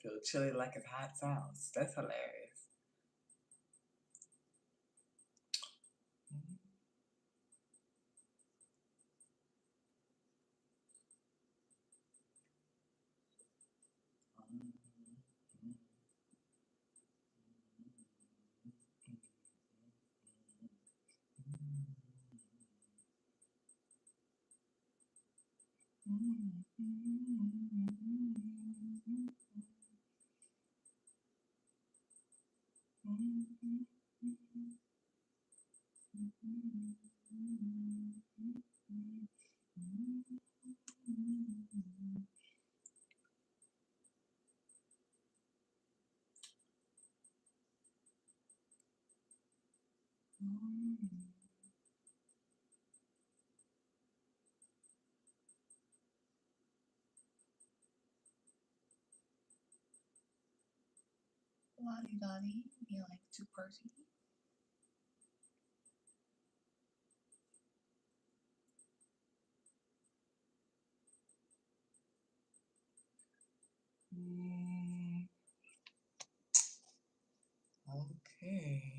feel chilly like it's hot sauce. That's hilarious. Lottie Dottie, you like to party? Okay.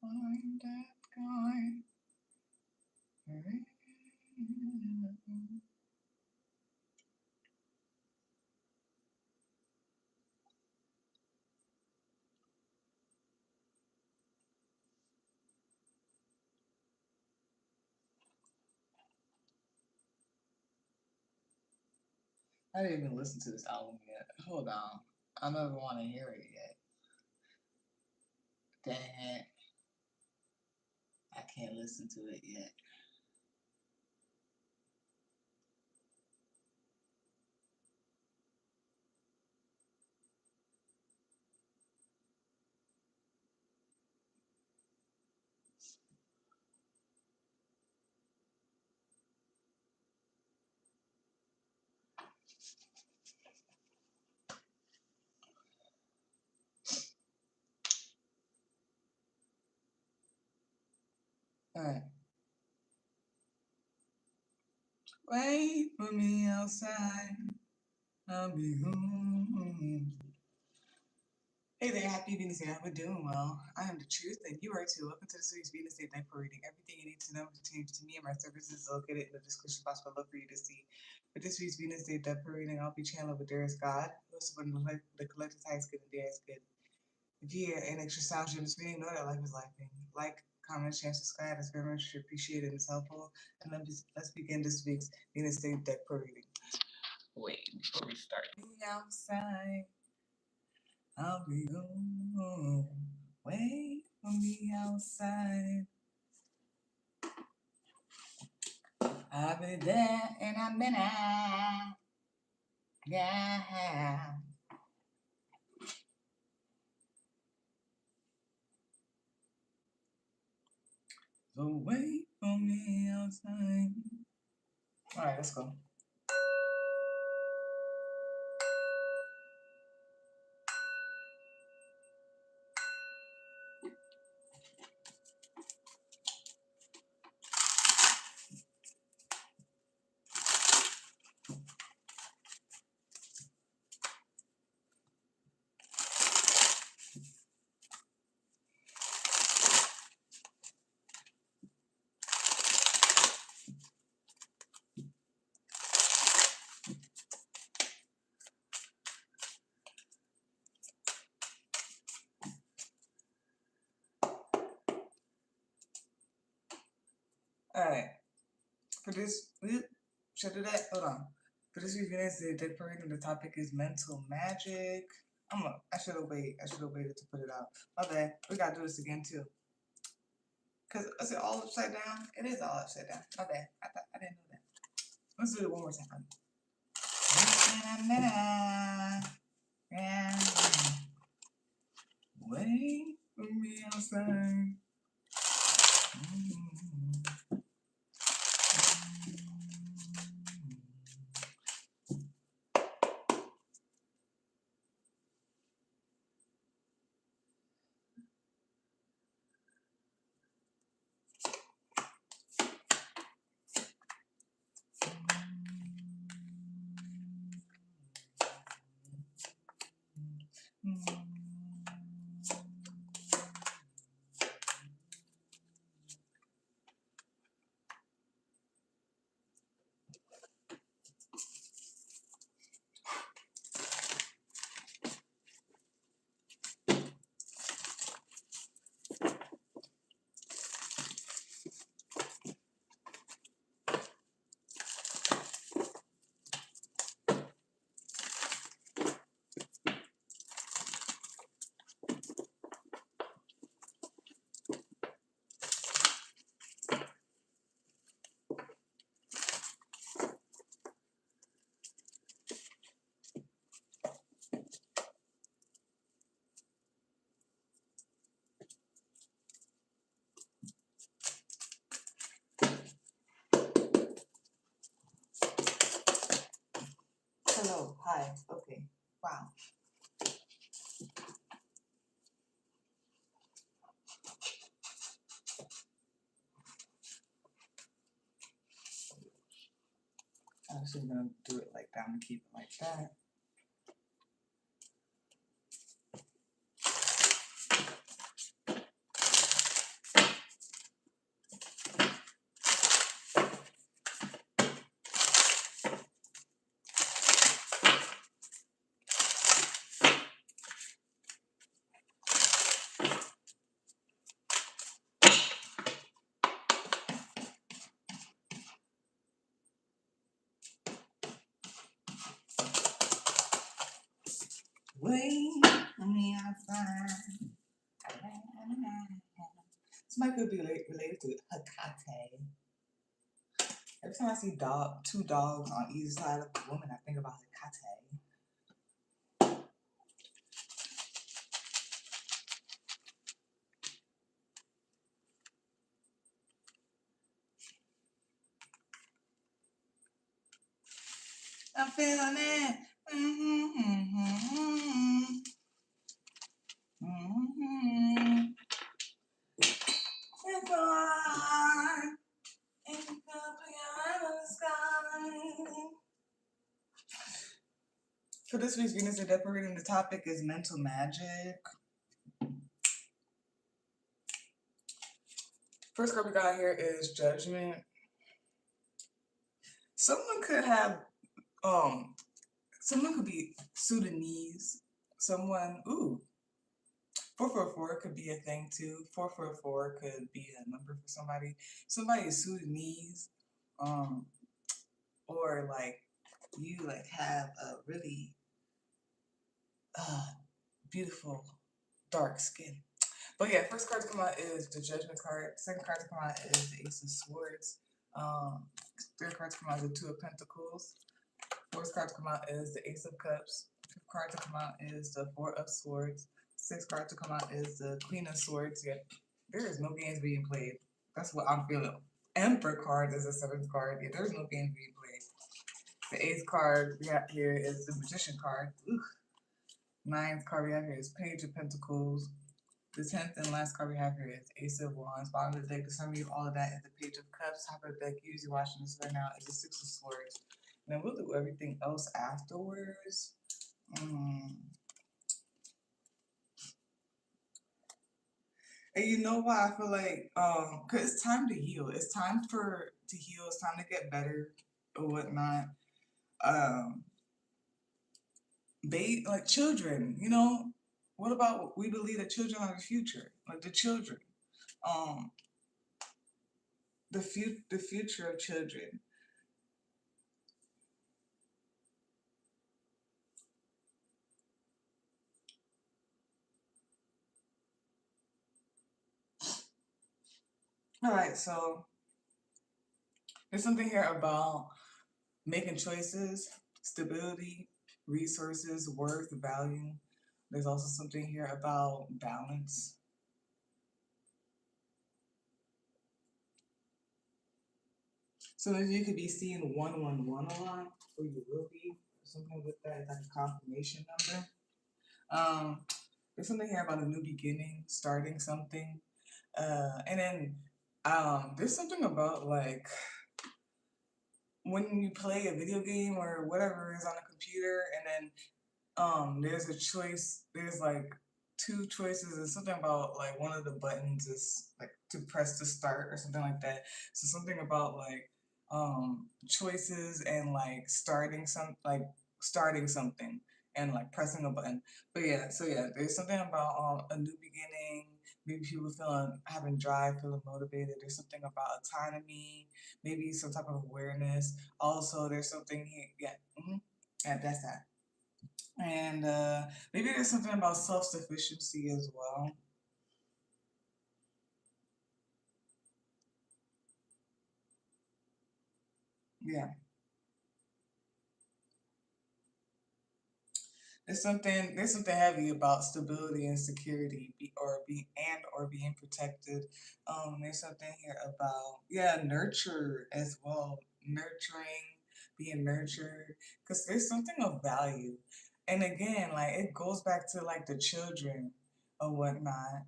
Find that guy. I didn't even listen to this album yet. Hold on. I never want to hear it yet. Dang it. I can't listen to it yet. Alright. Wait for me outside. I'll be home. Hey there, Happy Venus here. We're doing well. I am the truth, and you are too. Welcome to the Sweet Venus Day Diaper Reading. Everything you need to know pertains to me and my services is located in the description box below for you to see. For this week's Venus Day Diaper Reading, I'll be channeling with There is God, who is supporting the collective highest good and there is good. If you hear an extra sound during this reading, know that life is life. Like, comment, share, subscribe. It's very much appreciated and it's helpful. And let's begin this week's Venus Day Diaper Reading. Wait, before we start. Outside. I'll be home. Wait for me outside. I'll be there in a minute. Yeah. So wait for me outside. All right, let's go. All right. For this, should I do that? Hold on. For this week's Wednesday, decorating, the topic is mental magic. I should have waited. I should have waited to put it out. My bad. We gotta do this again too. Cause is it all upside down? It is all upside down. My bad. I didn't know that. Let's do it one more time. Wait for me outside. Hello, hi, okay, wow. I'm actually gonna do it like that and keep it like that. Wait on me outside. This might could be related to Hecate. Every time I see two dogs on either side of a woman, I think about Hecate. I'm feeling it. It's alive. It's up in the sky. For this week's Venus and Death reading, the topic is mental magic. First card we got here is Judgment. Someone could have, someone could be Sudanese. Someone, 444 could be a thing too. 444 could be a number for somebody. Somebody is Sudanese, or like you like have a really beautiful dark skin. But yeah, first card to come out is the Judgment card. Second card to come out is the Ace of Swords. Third card to come out is the Two of Pentacles. Fourth card to come out is the Ace of Cups. Fifth card to come out is the Four of Swords. Sixth card to come out is the Queen of Swords. Yeah, there is no games being played. That's what I'm feeling. Emperor card is the seventh card. Yeah, there's no games being played. The eighth card we have here is the Magician card. Ninth card we have here is Page of Pentacles. The 10th and last card we have here is Ace of Wands. Bottom of the deck, to sum you all of that is the Page of Cups. Top of the deck, usually watching this right now, is the Six of Swords. And then we'll do everything else afterwards. And you know why I feel like, because it's time to heal. It's time to heal. It's time to get better or whatnot. Like children, you know, what about we believe that children are the future? Like the children. The future of children. All right, so there's something here about making choices, stability, resources, worth, value. There's also something here about balance. So maybe you could be seeing 111 a lot, or you will be, something with that, like a confirmation number. Um, there's something here about a new beginning, starting something. And then there's something about like when you play a video game or whatever is on a computer, and then there's a choice, there's like two choices, and something about like one of the buttons is like to press to start or something like that. So something about like choices and like starting something and like pressing a button. But yeah, so yeah, there's something about a new beginning, maybe people feeling having drive, feeling motivated. There's something about autonomy, maybe some type of awareness. Also there's something here, yeah, that's that. And maybe there's something about self-sufficiency as well. Yeah, there's something heavy about stability and security, or being protected. There's something here about, yeah, nurture as well, nurturing, being nurtured, because there's something of value. And again, like it goes back to like the children or whatnot,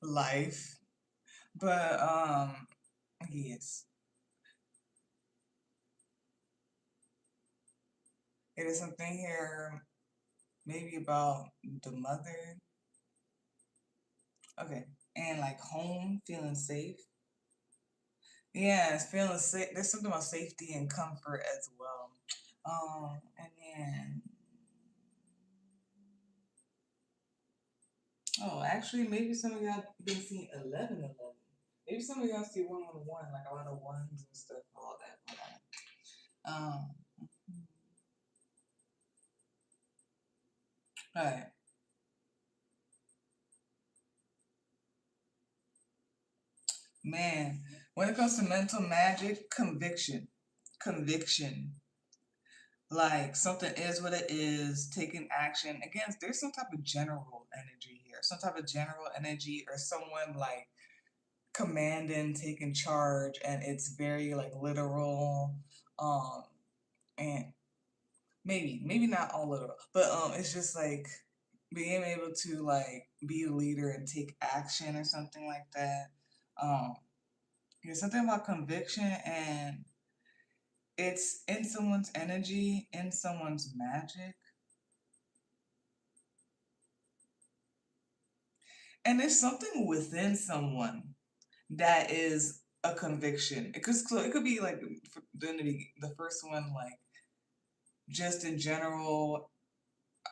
life. But yes, it is something here maybe about the mother. Okay. And like home, feeling safe. Yeah, it's feeling safe. There's something about safety and comfort as well. And then, oh, actually, maybe some of y'all been seeing 1111. Maybe some of y'all see 111, like a lot of ones and stuff, all that. All that. All right. Man, when it comes to mental magic, conviction. Conviction. Like something is what it is, taking action. Again, there's some type of general energy here, some type of general energy, or someone like commanding, taking charge, and it's very like literal. Um, and maybe not all literal, but it's just like being able to like be a leader and take action or something like that. Um, there's something about conviction, and it's in someone's energy, in someone's magic. And there's something within someone that is a conviction. It could be like the first one, like just in general.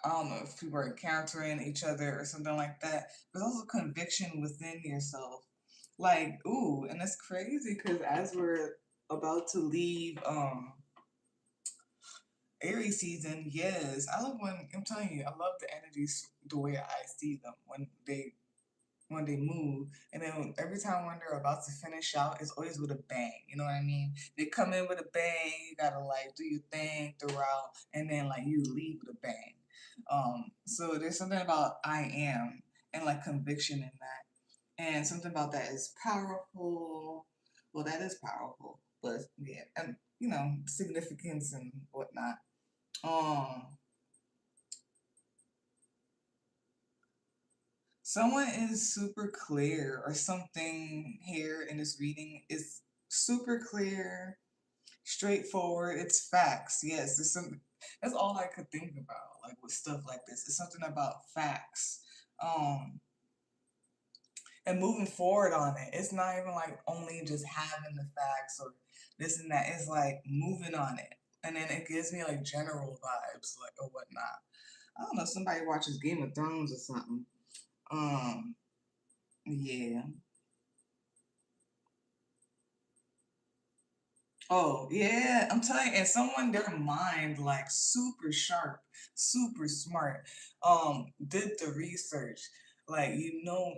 I don't know if people are encountering each other or something like that. There's also conviction within yourself. Like, ooh, and it's crazy because as we're about to leave Aries season, yes, I love when I'm telling you, I love the energies the way I see them when they move. And then every time when they're about to finish out, it's always with a bang. You know what I mean? They come in with a bang, you gotta like do your thing throughout, and then like you leave with a bang. So there's something about I am and like conviction in that. And something about that is powerful. Well, that is powerful, but yeah, and significance and whatnot. Um, Someone is super clear, or something here in this reading is super clear, straightforward. It's facts. Yes, it's some. That's all I could think about, like with stuff like this. It's something about facts, um, and moving forward on it. It's not even like only just having the facts or this and that. It's like moving on it, and then it gives me like general vibes, like or whatnot. I don't know. Somebody watches Game of Thrones or something. Um, yeah. Oh, yeah, I'm telling you, and someone their mind like super sharp, super smart, did the research. Like you know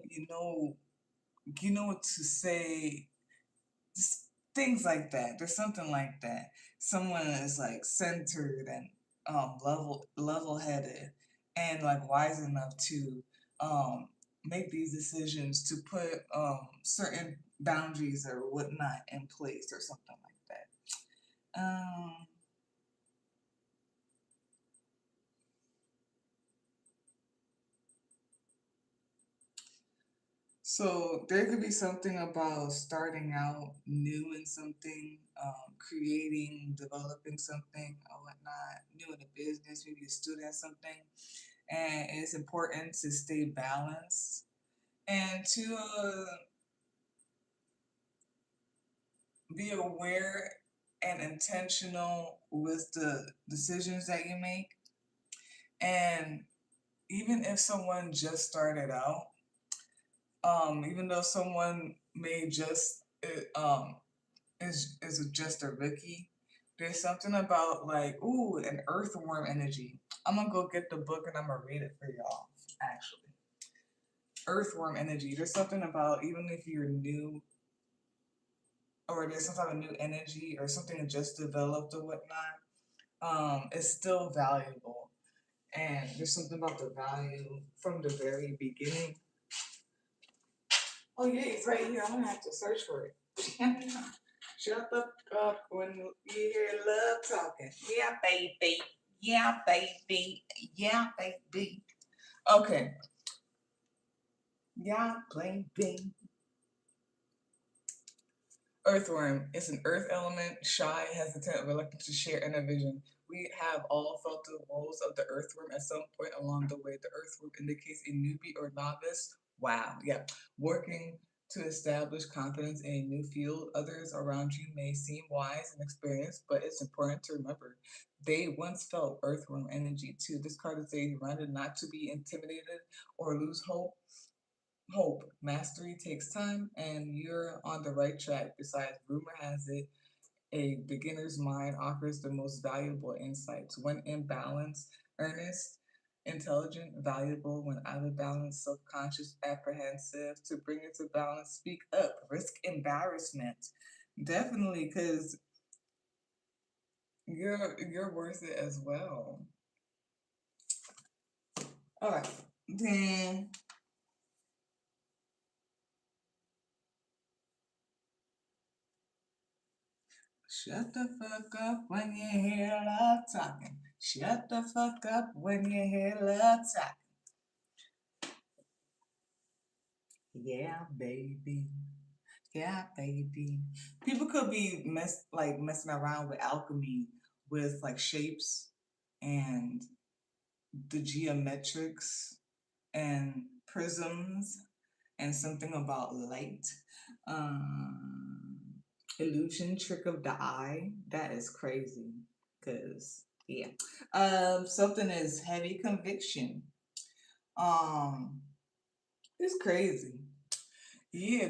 what to say. Just things like that. There's something like that. Someone is like centered and level headed and like wise enough to um make these decisions to put certain boundaries or whatnot in place or something like that. So there could be something about starting out new in something, creating, developing something or whatnot, new in a business, maybe a student something, and it's important to stay balanced and to be aware and intentional with the decisions that you make. And even if someone just started out, even though someone may just is just a rookie, there's something about like, ooh, an earthworm energy. I'm gonna go get the book and I'm gonna read it for y'all. Actually, earthworm energy. There's something about even if you're new or there's some type of new energy or something that just developed or whatnot, it's still valuable. And there's something about the value from the very beginning. Oh yeah, it's right here. I'm gonna have to search for it. Shut the fuck up when you hear love talking. Yeah, baby. Yeah, baby. Yeah, baby. Okay. Yeah, baby. Earthworm is an earth element, shy, hesitant, reluctant to share inner vision. We have all felt the woes of the earthworm at some point along the way. The earthworm indicates a newbie or novice. Wow, yeah. Working to establish confidence in a new field. Others around you may seem wise and experienced, but it's important to remember they once felt earthworm energy too. This card is a reminder not to be intimidated or lose hope. Mastery takes time, and you're on the right track. Besides, rumor has it a beginner's mind offers the most valuable insights. When in balance, earnest, intelligent, valuable. When out of balance, self conscious, apprehensive. To bring it to balance, speak up, risk embarrassment. Definitely, because you're worth it as well. All right, then shut the fuck up when you hear love talking. Shut the fuck up when you hear love talking. Yeah, baby. Yeah, baby. People could be messing around with alchemy with like shapes and the geometrics and prisms and something about light. Um, illusion, trick of the eye. That is crazy. Cause yeah. Something is heavy conviction. Um, it's crazy. Yeah,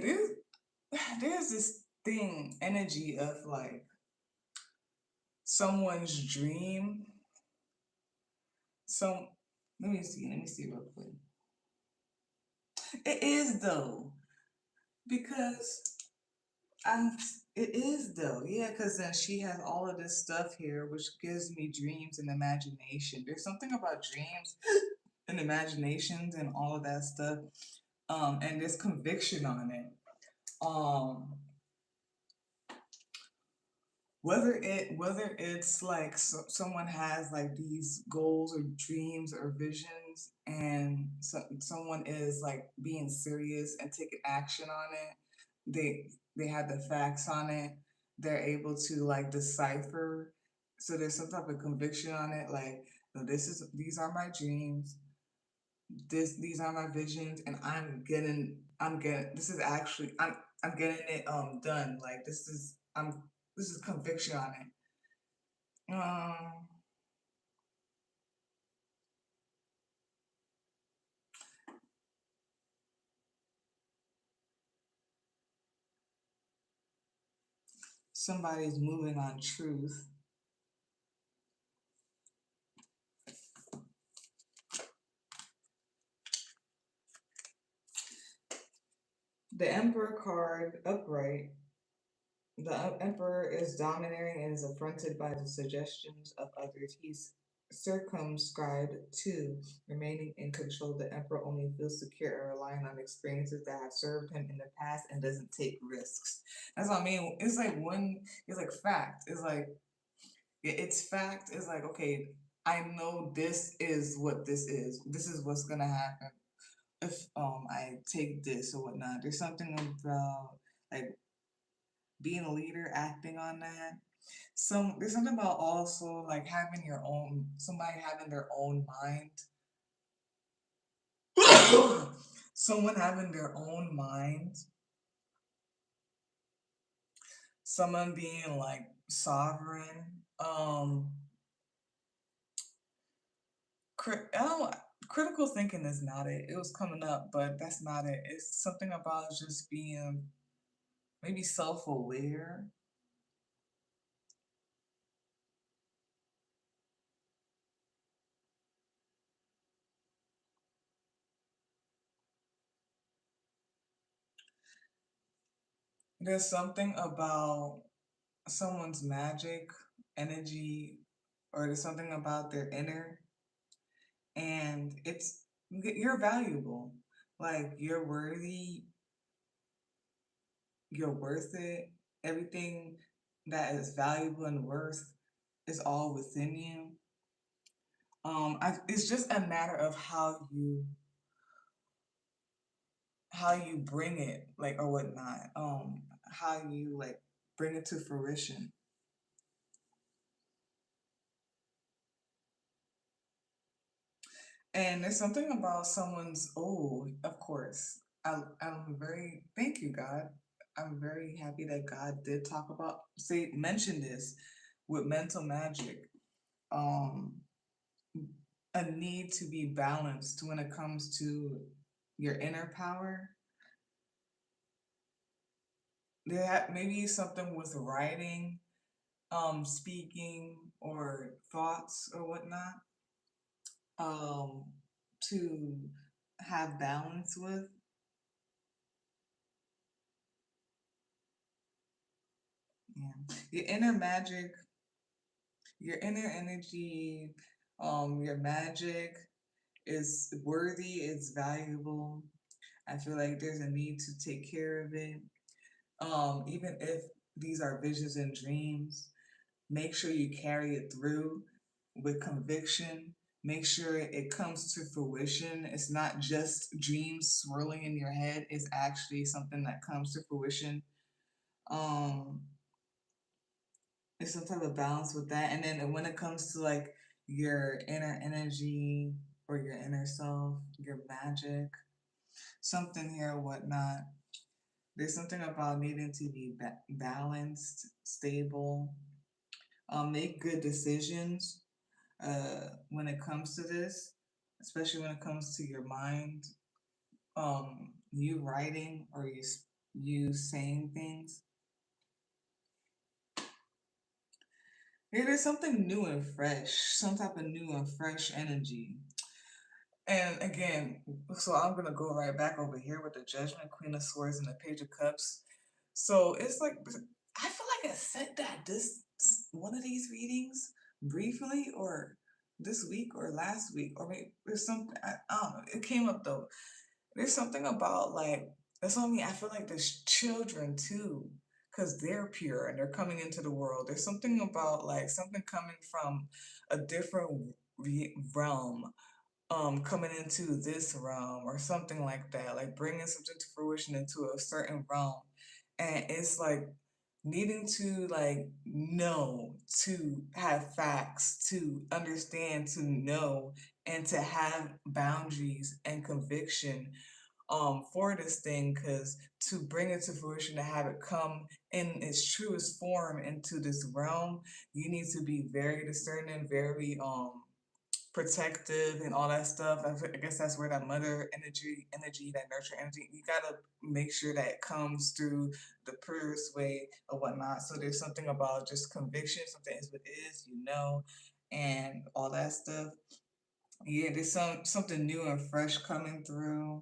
there's this thing, energy of like someone's dream. Some let me see real quick. It is though, because I it is though, yeah, because then she has all of this stuff here, which gives me dreams and imagination. There's something about dreams and imaginations and all of that stuff, and there's conviction on it. Um, whether it's like someone has like these goals or dreams or visions and someone is like being serious and taking action on it, they have the facts on it, they're able to like decipher, so there's some type of conviction on it, like, no, these are my dreams, these are my visions, and I'm getting this is actually I'm getting it done, like this is conviction on it. um Somebody's moving on truth. The Emperor card upright The emperor is domineering and is affronted by the suggestions of others. He's circumscribed to remaining in control. The emperor only feels secure and relying on experiences that have served him in the past and doesn't take risks. That's what I mean. It's like it's like fact. It's like it's fact. It's like, okay, I know this is what this is. This is what's gonna happen if I take this or whatnot. There's something about like being a leader, acting on that. There's something about also like having your own somebody having their own mind. Someone having their own mind. Someone being like sovereign. I don't, critical thinking is not it. It was coming up, but that's not it. It's something about just being maybe self-aware. There's something about someone's magic, energy, or there's something about their inner, and you're valuable. Like you're worthy, you're worth it. Everything that is valuable and worth is all within you. It's just a matter of how you bring it, like or whatnot. How you like bring it to fruition. And there's something about someone's, oh, of course. I'm very, thank you, God. I'm very happy that God did talk about, mention this with mental magic. Um, a need to be balanced when it comes to your inner power. Maybe something with writing, speaking, or thoughts or whatnot, um, to have balance with. Yeah. Your inner magic, your inner energy, your magic is worthy, it's valuable. I feel like there's a need to take care of it. Even if these are visions and dreams, make sure you carry it through with conviction. Make sure it comes to fruition. It's not just dreams swirling in your head, it's actually something that comes to fruition. Um, there's some type of balance with that. And then when it comes to like your inner energy or your inner self, your magic, something here, whatnot. There's something about needing to be balanced, stable, make good decisions when it comes to this, especially when it comes to your mind. You writing or you saying things. Yeah, there's something new and fresh, some type of new and fresh energy. And again, so I'm gonna go right back over here with the Judgment, Queen of Swords, and the Page of Cups. So it's like I feel like I said that this one of these readings briefly, or this week, or last week, or maybe there's something I don't know. It came up though. There's something about like that's what I mean. I feel like there's children too, because they're pure and they're coming into the world. There's something about like something coming from a different realm, coming into this realm or something like that, like bringing something to fruition into a certain realm. And it's like needing to like know, to have facts, to understand, to know, and to have boundaries and conviction for this thing, because to bring it to fruition, to have it come in its truest form into this realm, you need to be very discerning, very protective and all that stuff. I guess that's where that mother energy, that nurture energy, you gotta make sure that it comes through the purest way or whatnot. So there's something about just conviction, something is what is, and all that stuff. Yeah, there's something new and fresh coming through.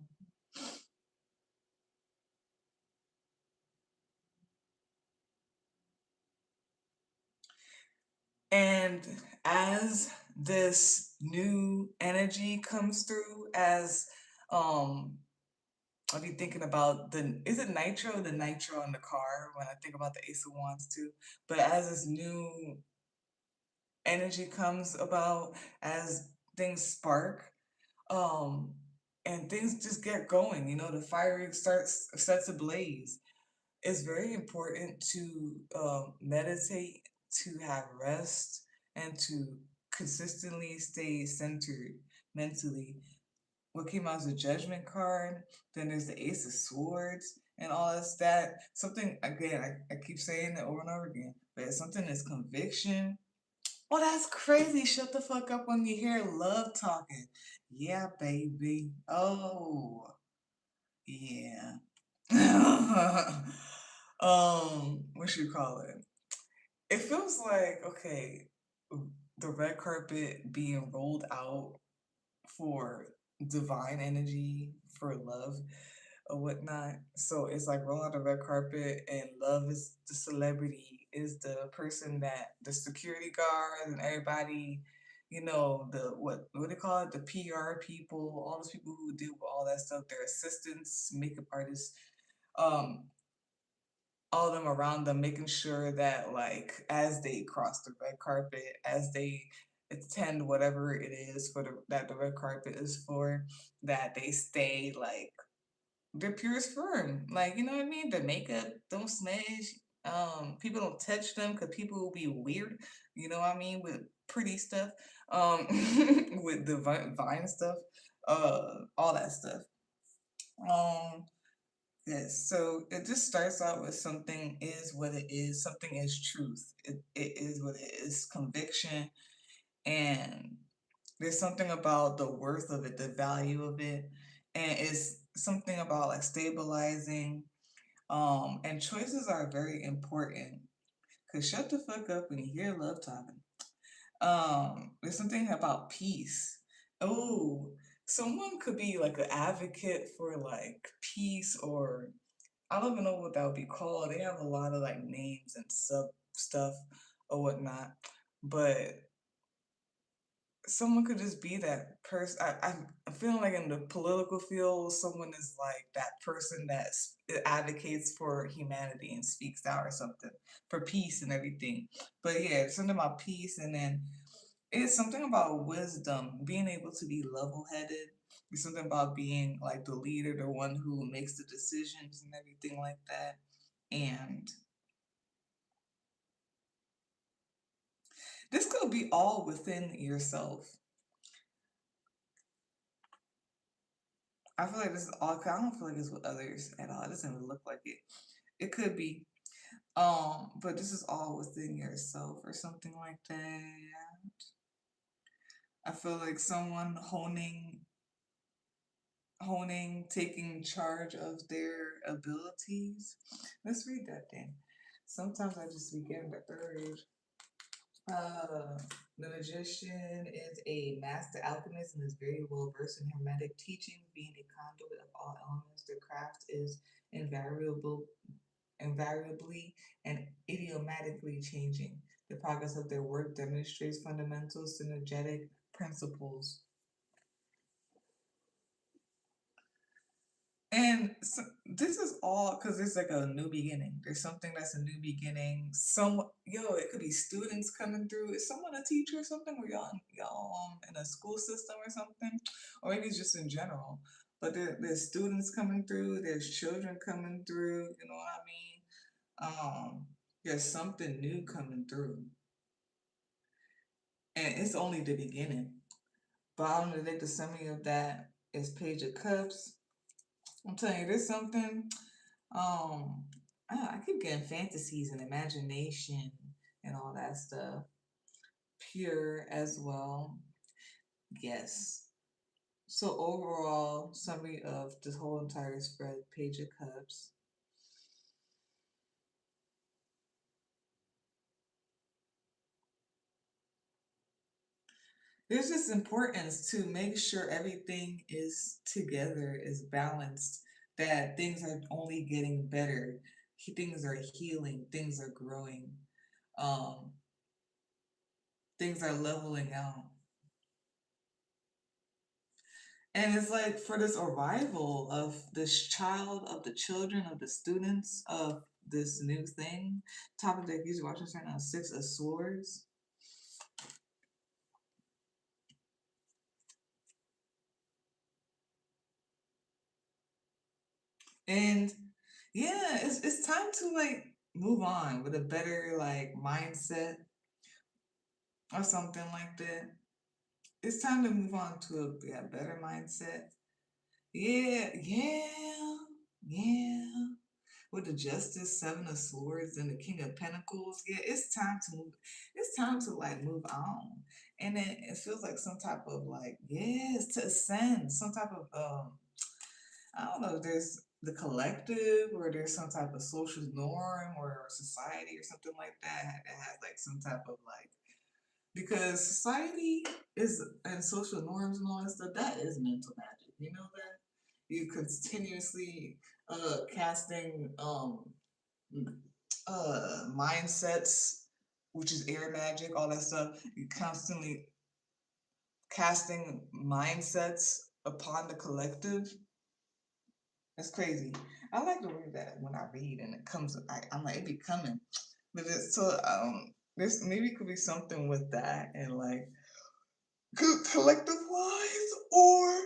And as this new energy comes through, as um I'll be thinking about is it nitro? The nitro in the car when I think about the Ace of Wands too. But as this new energy comes about, as things spark, um, and things just get going, the fire sets ablaze. It's very important to meditate, to have rest, and to consistently stay centered mentally. What came out as a judgment card, then there's the Ace of Swords, and all that's that. Something, again, I keep saying it over and over again, but it's something is conviction. Oh, that's crazy. Shut the fuck up when you hear love talking. Yeah, baby. Oh, yeah. What you call it? It feels like, okay, the red carpet being rolled out for divine energy, for love or whatnot. So it's like roll out the red carpet, and love is the celebrity, is the person that the security guards and everybody, the what they call it, the PR people, all those people who deal with all that stuff, their assistants, makeup artists, um, all of them around them, making sure that like as they cross the red carpet, as they attend whatever it is that the red carpet is for, that they stay like their purest firm. Like, you know what I mean? The makeup don't smash. People don't touch them because people will be weird. You know what I mean? With pretty stuff. With the vine stuff. All that stuff. Um, yes. So it just starts out with something is what it is. Something is truth. It is what it is. Conviction, and there's something about the worth of it, the value of it, and it's something about like stabilizing. And choices are very important. Cause shut the fuck up when you hear love talking. There's something about peace. Oh, someone could be like an advocate for like peace, or I don't even know what that would be called. They have a lot of like names and sub stuff or whatnot. But someone could just be that person. I'm feeling like in the political field, someone is like that person that advocates for humanity and speaks out or something for peace and everything. But yeah, it's something about peace, and then it's something about wisdom, being able to be level headed. It's something about being like the leader, the one who makes the decisions and everything like that. And this could be all within yourself. I feel like this is all. I don't feel like it's with others at all. It doesn't even look like it. It could be. But this is all within yourself or something like that. I feel like someone taking charge of their abilities. Let's read that then. Sometimes I just be getting the urge. Uh, the magician is a master alchemist and is very well versed in hermetic teaching, being a conduit of all elements. The craft is invariably and idiomatically changing. The progress of their work demonstrates fundamental synergetic principles. And so, this is all because it's like a new beginning. There's something that's a new beginning. It could be students coming through. Is someone a teacher or something? Where y'all in a school system or something, or maybe it's just in general. But there's students coming through. There's children coming through. You know what I mean? There's something new coming through, and it's only the beginning. Bottom of the deck, the summary of that is Page of Cups. I'm telling you, there's something. Um, I keep getting fantasies and imagination and all that stuff. Pure as well. Yes. So overall, summary of this whole entire spread, Page of Cups. There's just importance to make sure everything is together, is balanced, that things are only getting better, things are healing, things are growing. Um, Things are leveling out. And it's like for this arrival of this child, of the children, of the students of this new thing, topic that he's watching right now, Six of Swords. And yeah, it's time to like move on with a better like mindset or something like that. It's time to move on to a better mindset. Yeah, yeah, yeah. With the Justice, Seven of Swords, and the King of Pentacles, yeah, it's time to move. It's time to like move on, and it feels like some type of like yes to ascend, some type of I don't know if there's the collective or there's some type of social norm or society or something like that that has like some type of like because society is and social norms and all that stuff that is mental magic. You know that you continuously casting mindsets, which is air magic, all that stuff. You constantly casting mindsets upon the collective. That's crazy. I like the way that when I read and it comes, I'm like, it be coming. But it's so, there's maybe it could be something with that and like collective wise, or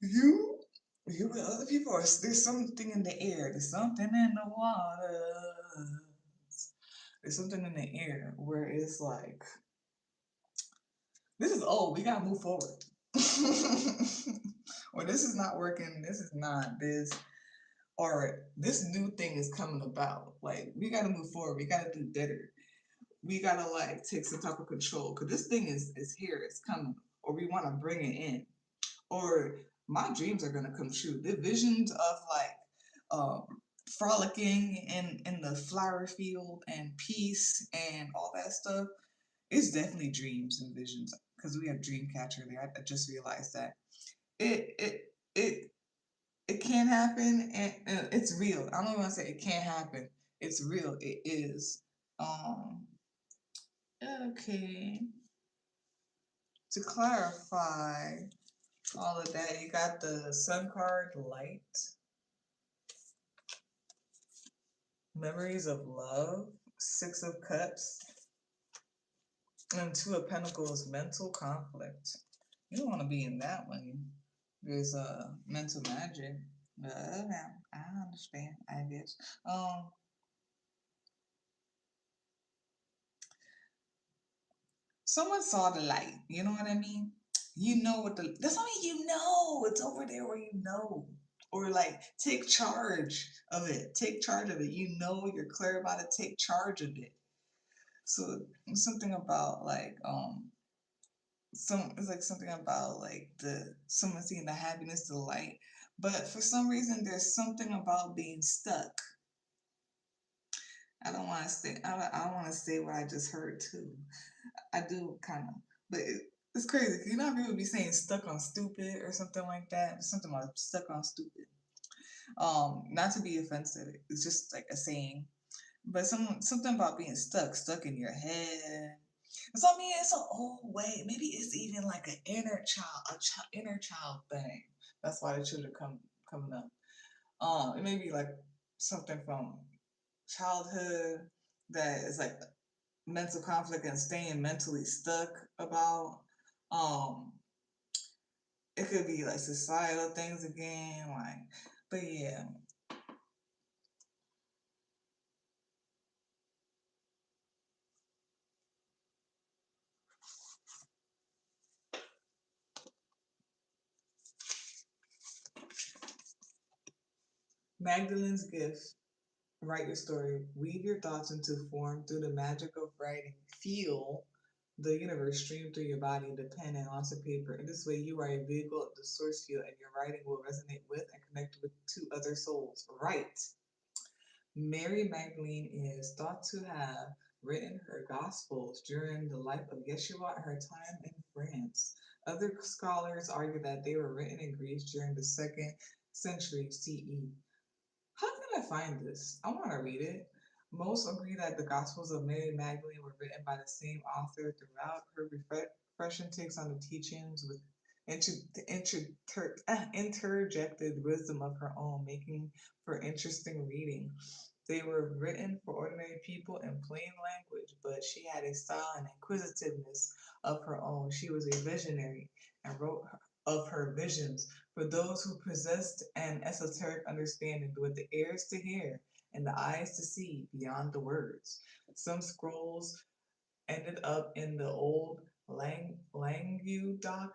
you, you and other people are, there's something in the air, there's something in the water, there's something in the air where it's like, this is old, we gotta move forward. Or this is not working, this is not this, or this new thing is coming about. Like, we gotta move forward, we gotta do better. We gotta like take some type of control because this thing is here, it's coming, or we wanna bring it in. Or my dreams are gonna come true. The visions of like frolicking in the flower field and peace and all that stuff. It's definitely dreams and visions because we have Dreamcatcher there. I just realized that it it it it can happen and it's real. I don't want to say it can't happen. It's real. It is. Um. Okay. To clarify all of that, you got the Sun card, Light, Memories of Love, Six of Cups, and Two of Pentacles, Mental Conflict. You don't want to be in that one. There's mental magic. Yeah, I understand, I guess. Someone saw the light. You know what I mean? You know what the. That's what I mean. You know it's over there where you know, or like take charge of it. Take charge of it. You know you're clear about it. Take charge of it. So something about like it's like something about like the someone seeing the happiness, the light. But for some reason, there's something about being stuck. I don't want to say. I don't want to say what I just heard too. I do kind of, but it's crazy. You know how people be saying stuck on stupid or something like that. Something about stuck on stupid. Not to be offensive. It's just like a saying. But something about being stuck in your head. So I mean, it's an old way. Maybe it's even like an inner child, inner child thing. That's why the children coming up. It may be like something from childhood that is like mental conflict and staying mentally stuck about. Um, it could be like societal things again, like, but yeah, Magdalene's gift. Write your story. Weave your thoughts into form through the magic of writing. Feel the universe stream through your body, the pen and onto paper. In this way, you are a vehicle of the source field, and your writing will resonate with and connect with two other souls. Write. Mary Magdalene is thought to have written her Gospels during the life of Yeshua and her time in France. Other scholars argue that they were written in Greece during the second century CE. How can I find this? I want to read it, Most agree that the Gospels of Mary Magdalene were written by the same author throughout. Her refreshing takes on the teachings with interjected wisdom of her own, making for interesting reading. They were written for ordinary people in plain language, but she had a style and inquisitiveness of her own. She was a visionary and wrote of her visions for those who possessed an esoteric understanding with the ears to hear and the eyes to see beyond the words. Some scrolls ended up in the old Languedoc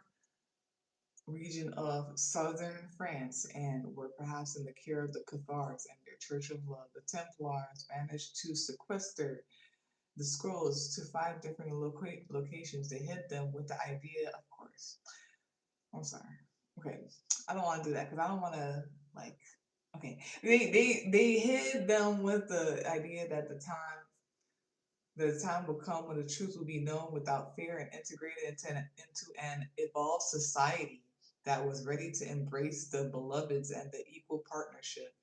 region of southern France and were perhaps in the care of the Cathars and their Church of Love. The Templars managed to sequester the scrolls to 5 different locations. They hid them with the idea, of course. I'm sorry. Okay, I don't want to do that because I don't want to like. Okay, they hid them with the idea that the time will come when the truth will be known without fear and integrated into an evolved society that was ready to embrace the beloveds and the equal partnership.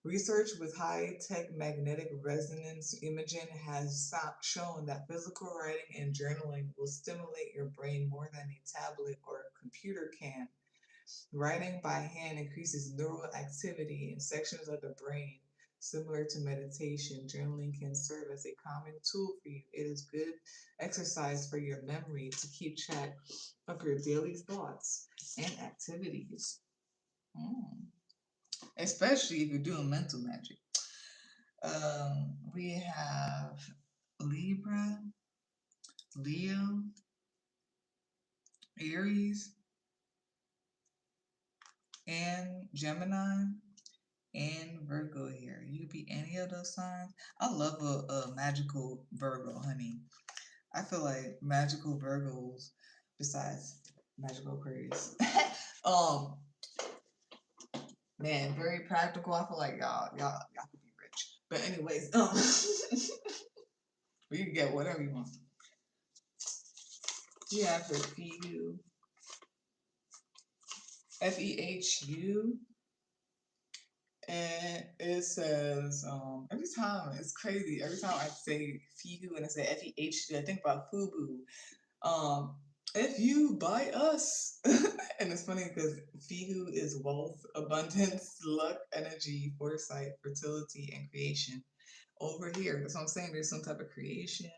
Research with high-tech magnetic resonance imaging has shown that physical writing and journaling will stimulate your brain more than a tablet or a computer can. Writing by hand increases neural activity in sections of the brain. Similar to meditation, journaling can serve as a calming tool for you. It is good exercise for your memory to keep track of your daily thoughts and activities. Especially if you're doing mental magic. We have Libra, Leo, Aries, and Gemini, and Virgo here. You could be any of those signs. I love a magical Virgo, honey. I feel like magical Virgos, besides magical Aquarius, man, very practical. I feel like y'all could be rich. But anyways, you can get whatever you want. You have her Fehu, Fehu, and it says every time it's crazy. Every time I say Fehu and I say Fehu, I think about Fubu. If you buy us, and it's funny because Fehu is wealth, abundance, luck, energy, foresight, fertility, and creation. Over here, that's what I'm saying. There's some type of creation,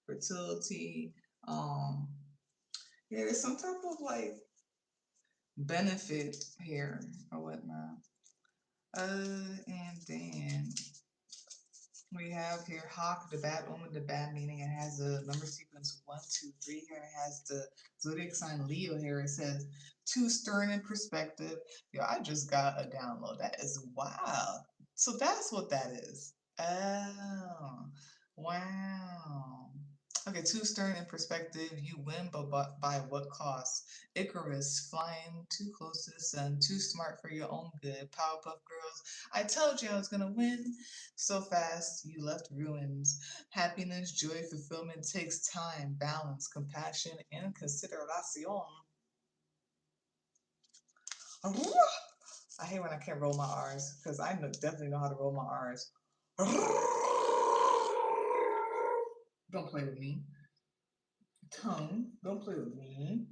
fertility. Yeah, there's some type of like benefit here or whatnot. And then we have here Hawk, the bad omen, the bad meaning. It has the number sequence 1, 2, 3 here. It has the zodiac sign Leo here. It says too stern in perspective. Yo, I just got a download. That is wild. So that's what that is. Oh, wow. Okay, too stern in perspective. You win, but by what cost? Icarus, flying too close to the sun, too smart for your own good. Powerpuff Girls, I told you I was gonna win. So fast, you left ruins. Happiness, joy, fulfillment takes time, balance, compassion, and consideration. I hate when I can't roll my R's because I definitely know how to roll my R's. Don't play with me. Tongue, don't play with me.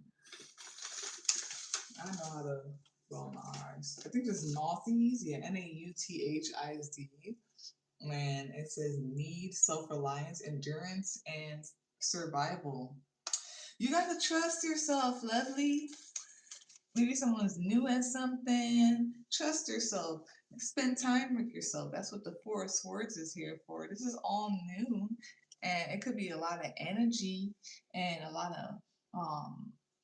I know how to roll my R's. I think it's Nauthies, yeah, Nauthiz. And it says need, self-reliance, endurance, and survival. You gotta trust yourself, lovely. Maybe someone's new at something. Trust yourself. Spend time with yourself. That's what the Four of Swords is here for. This is all new, and it could be a lot of energy and a lot of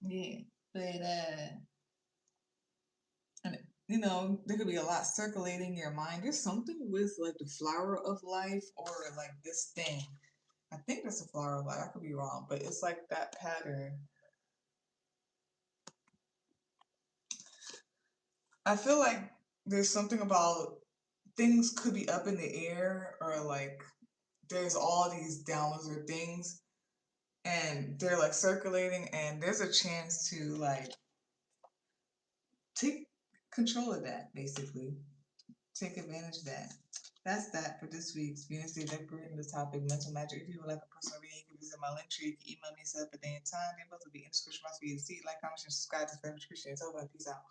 yeah. But and you know, there could be a lot circulating your mind. There's something with like the flower of life or like this thing. I think that's a flower of life. I could be wrong, but it's like that pattern. I feel like there's something about things could be up in the air or like there's all these downloads or things and they're like circulating and there's a chance to like take control of that basically. Take advantage of that. That's that for this week's Venus Day decorating the topic mental magic. If you would like a personal reading, you can visit my link tree. You can email me set up a day and time. They're both will be in the description box for you to see, like, comment, and subscribe to the description. It's over. Peace out.